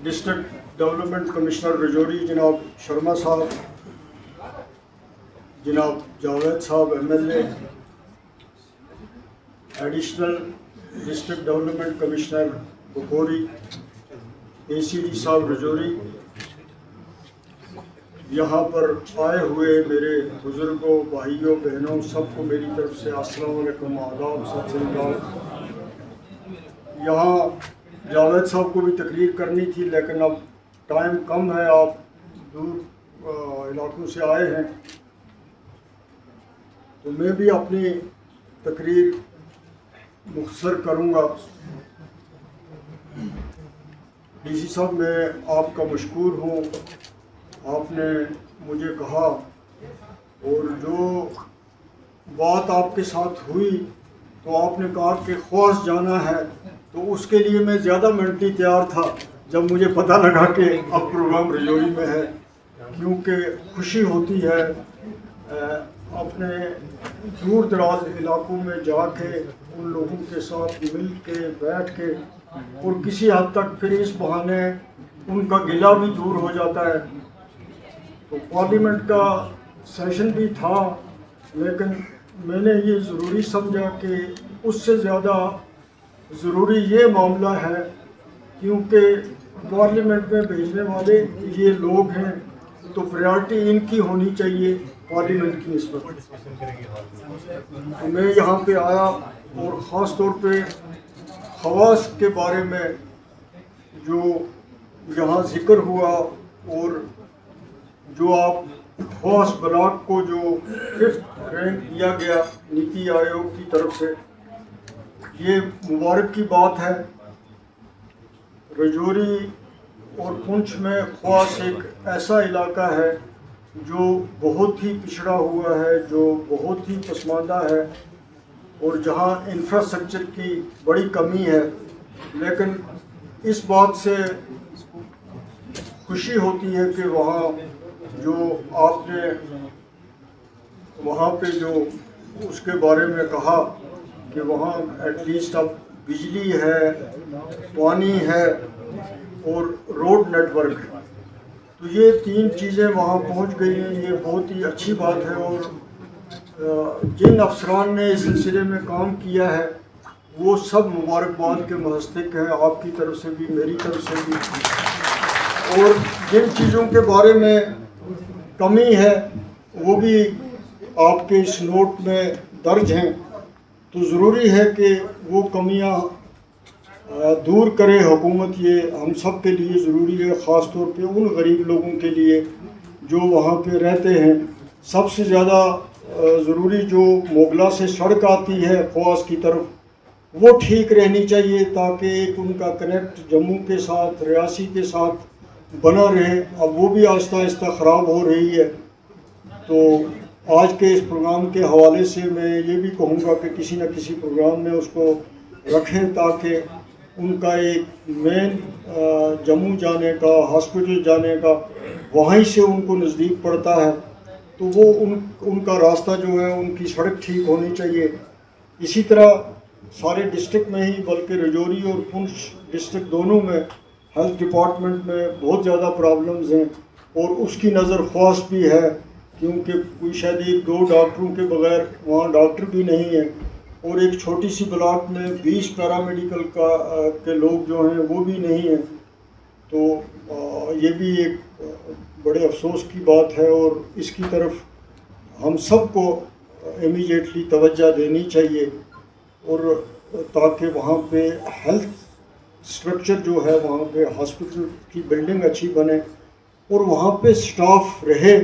District development commissioner Rajouri جناب شرما صاحب، جناب جاوید صاحب MLA، additional district development commissioner Bakori, ACD صاحب رجوری، یہاں پر آئے ہوئے میرے بزرگوں، بھائیوں، بہنوں، سب کو میری طرف سے السلام علیکم، آداب، ست سری اکال۔ یہاں جاوید صاحب کو بھی تقریر کرنی تھی لیکن اب ٹائم کم ہے، آپ دور علاقوں سے آئے ہیں، تو میں بھی اپنی تقریر مختصر کروں گا۔ DC صاحب، میں آپ کا مشکور ہوں، آپ نے مجھے کہا اور جو بات آپ کے ساتھ ہوئی تو آپ نے کہا کہ خواص جانا ہے، تو اس کے لیے میں زیادہ منٹلی تیار تھا جب مجھے پتہ لگا کہ اب پروگرام رجوری میں ہے، کیونکہ خوشی ہوتی ہے اپنے دور دراز علاقوں میں جا کے ان لوگوں کے ساتھ مل کے بیٹھ کے، اور کسی حد تک پھر اس بہانے ان کا گلہ بھی دور ہو جاتا ہے۔ تو پارلیمنٹ کا سیشن بھی تھا لیکن میں نے یہ ضروری سمجھا کہ اس سے زیادہ ضروری یہ معاملہ ہے، کیونکہ پارلیمنٹ میں بھیجنے والے یہ لوگ ہیں تو پریارٹی ان کی ہونی چاہیے پارلیمنٹ کی نسبت۔ تو میں یہاں پہ آیا اور خاص طور پہ خواص کے بارے میں جو یہاں ذکر ہوا، اور جو آپ خواص بلاک کو جو 5th رینک دیا گیا نیتی آیوگ کی طرف سے، یہ مبارک کی بات ہے۔ رجوری اور پونچھ میں خواص ایک ایسا علاقہ ہے جو بہت ہی پچھڑا ہوا ہے، جو بہت ہی پسماندہ ہے، اور جہاں انفراسٹرکچر کی بڑی کمی ہے، لیکن اس بات سے خوشی ہوتی ہے کہ وہاں جو آپ نے وہاں پہ جو اس کے بارے میں کہا کہ وہاں ایٹ لیسٹ اب بجلی ہے، پانی ہے اور روڈ نیٹ ورک ہے، تو یہ 3 چیزیں وہاں پہنچ گئی ہیں، یہ بہت ہی اچھی بات ہے۔ اور جن افسران نے اس سلسلے میں کام کیا ہے وہ سب مبارکباد کے مستحق ہیں، آپ کی طرف سے بھی، میری طرف سے بھی۔ اور جن چیزوں کے بارے میں کمی ہے وہ بھی آپ کے اس نوٹ میں درج ہیں، تو ضروری ہے کہ وہ کمیاں دور کرے حکومت، یہ ہم سب کے لیے ضروری ہے، خاص طور پہ ان غریب لوگوں کے لیے جو وہاں پہ رہتے ہیں۔ سب سے زیادہ ضروری جو موگلا سے سڑک آتی ہے خواص کی طرف، وہ ٹھیک رہنی چاہیے تاکہ ایک ان کا کنیکٹ جموں کے ساتھ، ریاسی کے ساتھ بنا رہے۔ اب وہ بھی آہستہ آہستہ خراب ہو رہی ہے۔ تو آج کے اس پروگرام کے حوالے سے میں یہ بھی کہوں گا کہ کسی نہ کسی پروگرام میں اس کو رکھیں تاکہ ان کا ایک مین جموں جانے کا، ہاسپٹل جانے کا، وہیں سے ان کو نزدیک پڑتا ہے، تو وہ ان کا راستہ جو ہے، ان کی سڑک ٹھیک ہونی چاہیے۔ اسی طرح سارے ڈسٹرکٹ میں ہی بلکہ رجوری اور پونچھ ڈسٹرکٹ دونوں میں ہیلتھ ڈپارٹمنٹ میں بہت زیادہ پرابلمز ہیں، اور اس کی نظر خواص بھی ہے، کیونکہ کوئی شاید 2 ڈاکٹروں کے بغیر وہاں ڈاکٹر بھی نہیں ہیں، اور ایک چھوٹی سی بلاک میں 20 پیرامیڈیکل کے لوگ جو ہیں وہ بھی نہیں ہیں۔ تو یہ بھی ایک بڑے افسوس کی بات ہے، اور اس کی طرف ہم سب کو امیڈیٹلی توجہ دینی چاہیے، اور تاکہ وہاں پہ ہیلتھ سٹرکچر جو ہے، وہاں پہ ہاسپٹل کی بلڈنگ اچھی بنے، اور وہاں پہ سٹاف رہے،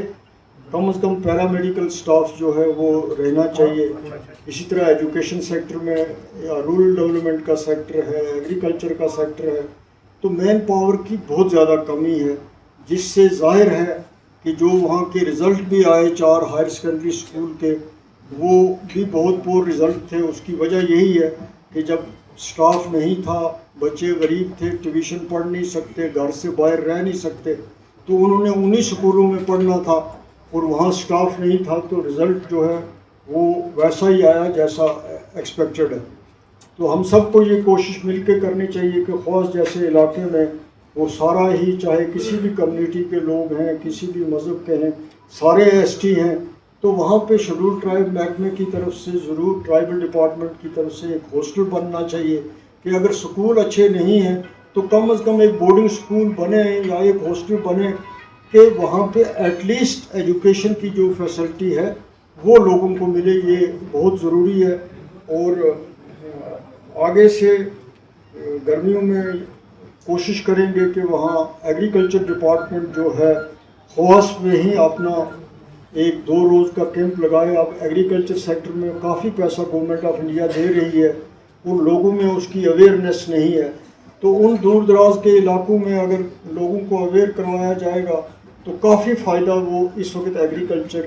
کم از کم پیرامیڈیکل سٹاف جو ہے وہ رہنا چاہیے۔ اسی طرح ایجوکیشن سیکٹر میں، یا رورل ڈیولپمنٹ کا سیکٹر ہے، ایگریکلچر کا سیکٹر ہے، تو مین پاور کی بہت زیادہ کمی ہے، جس سے ظاہر ہے کہ جو وہاں کے رزلٹ بھی آئے 4 ہائر سیکنڈری اسکول کے، وہ بھی بہت پور رزلٹ تھے۔ اس کی وجہ یہی ہے کہ جب سٹاف نہیں تھا، بچے غریب تھے، ٹیوشن پڑھ نہیں سکتے، گھر سے باہر رہ نہیں سکتے، تو انہوں نے انہی سکولوں میں پڑھنا تھا، اور وہاں سٹاف نہیں تھا، تو رزلٹ جو ہے وہ ویسا ہی آیا جیسا ایکسپیکٹڈ ہے۔ تو ہم سب کو یہ کوشش مل کے کرنی چاہیے کہ خواص جیسے علاقے میں وہ سارا ہی چاہے کسی بھی کمیونٹی کے لوگ ہیں, کسی بھی مذہب کے ہیں, سارے ایس ٹی ہیں, تو وہاں پہ شیڈول ٹرائب محکمے کی طرف سے ضرور ٹرائبل ڈپارٹمنٹ کی طرف سے ایک ہاسٹل بننا چاہیے کہ اگر سکول اچھے نہیں ہیں تو کم از کم ایک بورڈنگ سکول بنے یا ایک ہاسٹل بنے کہ وہاں پہ ایٹ لیسٹ ایجوکیشن کی جو فیسلٹی ہے وہ لوگوں کو ملے. یہ بہت ضروری ہے. اور آگے سے گرمیوں میں کوشش کریں گے کہ وہاں ایگریکلچر ڈپارٹمنٹ جو ہے خواص میں ہی اپنا 1-2 روز کا کیمپ لگائے. اب ایگریکلچر سیکٹر میں کافی پیسہ گورنمنٹ آف انڈیا دے رہی ہے, ان لوگوں میں اس کی اویئرنیس نہیں ہے, تو ان دور دراز کے علاقوں میں اگر لوگوں کو اویئر کروایا جائے گا تو کافی فائدہ وہ اس وقت ایگریکلچر